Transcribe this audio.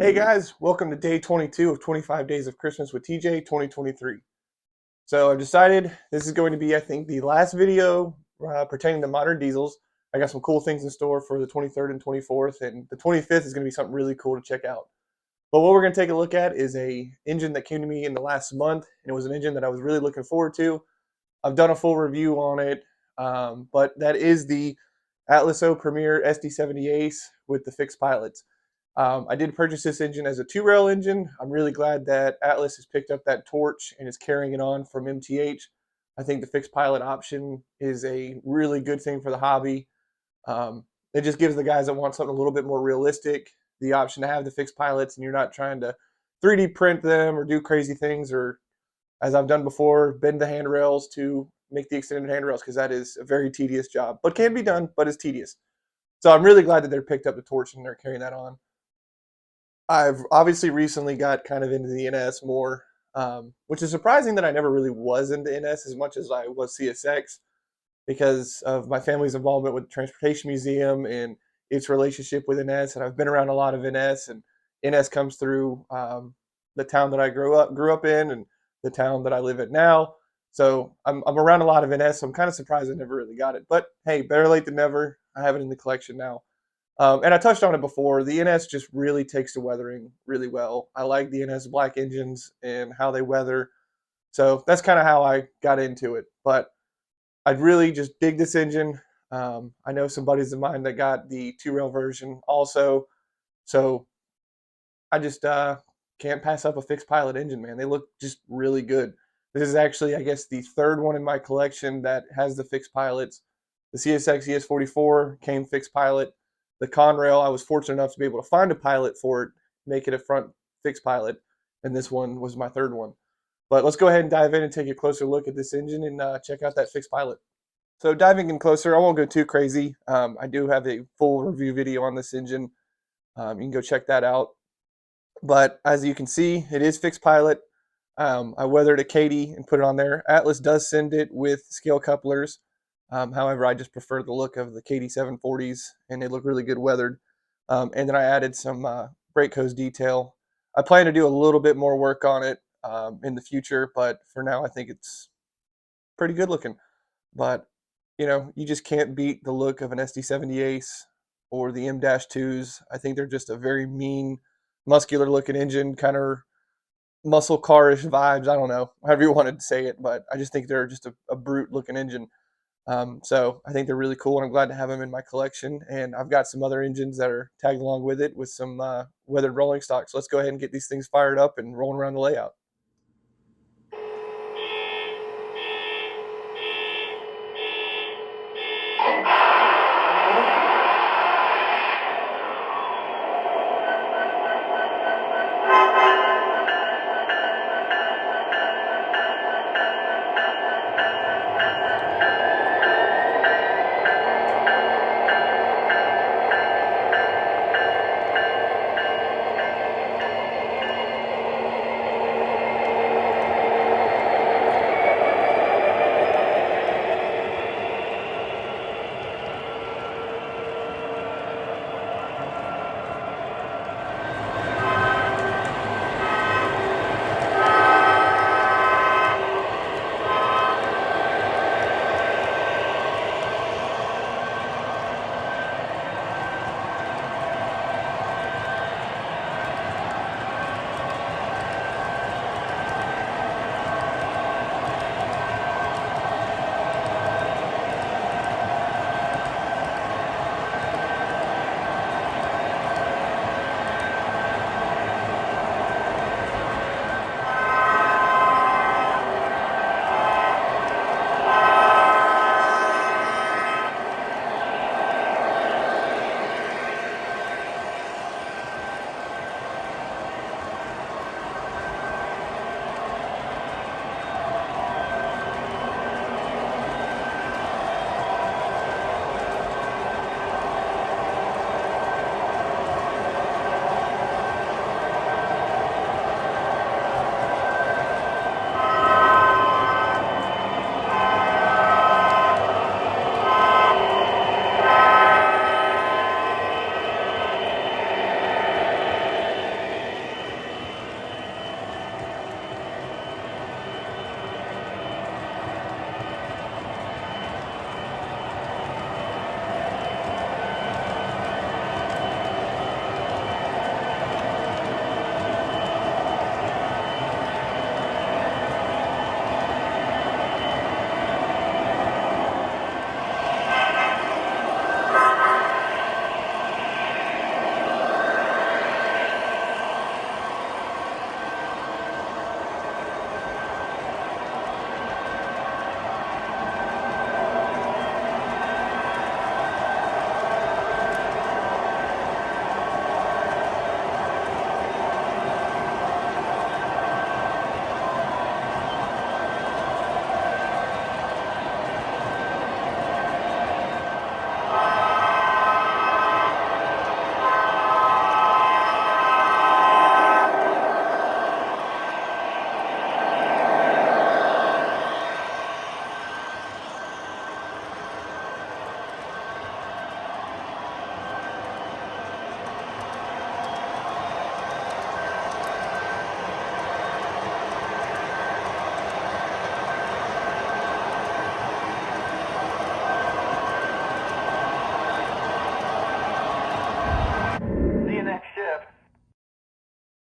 Hey guys, welcome to day 22 of 25 Days of Christmas with TJ 2023. So I've decided this is going to be, I think, the last video pertaining to modern diesels. I got some cool things in store for the 23rd and 24th, and the 25th is going to be something really cool to check out. But what we're going to take a look at is a engine that came to me in the last month, and it was an engine that I was really looking forward to. I've done a full review on it, but that is the Atlas O Premier SD70ACe with the fixed pilots. I did purchase this engine as a two-rail engine. I'm really glad that Atlas has picked up that torch and is carrying it on from MTH. I think the fixed pilot option is a really good thing for the hobby. It just gives the guys that want something a little bit more realistic the option to have the fixed pilots, and you're not trying to 3D print them or do crazy things, or as I've done before, bend the handrails to make the extended handrails, because that is a very tedious job, but can be done, but is tedious. So I'm really glad that they're picked up the torch and they're carrying that on. I've obviously recently got kind of into the NS more, which is surprising that I never really was into NS as much as I was CSX because of my family's involvement with the Transportation Museum and its relationship with NS. And I've been around a lot of NS, and NS comes through the town that I grew up in, and the town that I live at now. So I'm around a lot of NS. So I'm kind of surprised I never really got it. But hey, better late than never. I have it in the collection now. And I touched on it before. The NS just really takes to weathering really well. I like the NS black engines and how they weather. So that's kind of how I got into it. But I'd really just dig this engine. I know some buddies of mine that got the two-rail version also. So I just can't pass up a fixed pilot engine, man. They look just really good. This is actually, I guess, the third one in my collection that has the fixed pilots. The CSX ES44 came fixed pilot. The Conrail, I was fortunate enough to be able to find a pilot for it, make it a front fixed pilot, and this one was my third one. But let's go ahead and dive in and take a closer look at this engine and check out that fixed pilot. So diving in closer, I won't go too crazy. I do have a full review video on this engine. You can go check that out. But as you can see, it is fixed pilot. I weathered a Katy and put it on there. Atlas does send it with scale couplers. However, I just prefer the look of the Katy 740s, and they look really good weathered. And then I added some brake hose detail. I plan to do a little bit more work on it in the future, but for now, I think it's pretty good looking. But, you know, you just can't beat the look of an SD70 Ace or the M-2s. I think they're just a very mean, muscular looking engine, kind of muscle car-ish vibes. I don't know, however you wanted to say it, but I just think they're just a brute looking engine. So I think they're really cool, and I'm glad to have them in my collection. And I've got some other engines that are tagged along with it with some weathered rolling stock. So let's go ahead and get these things fired up and rolling around the layout.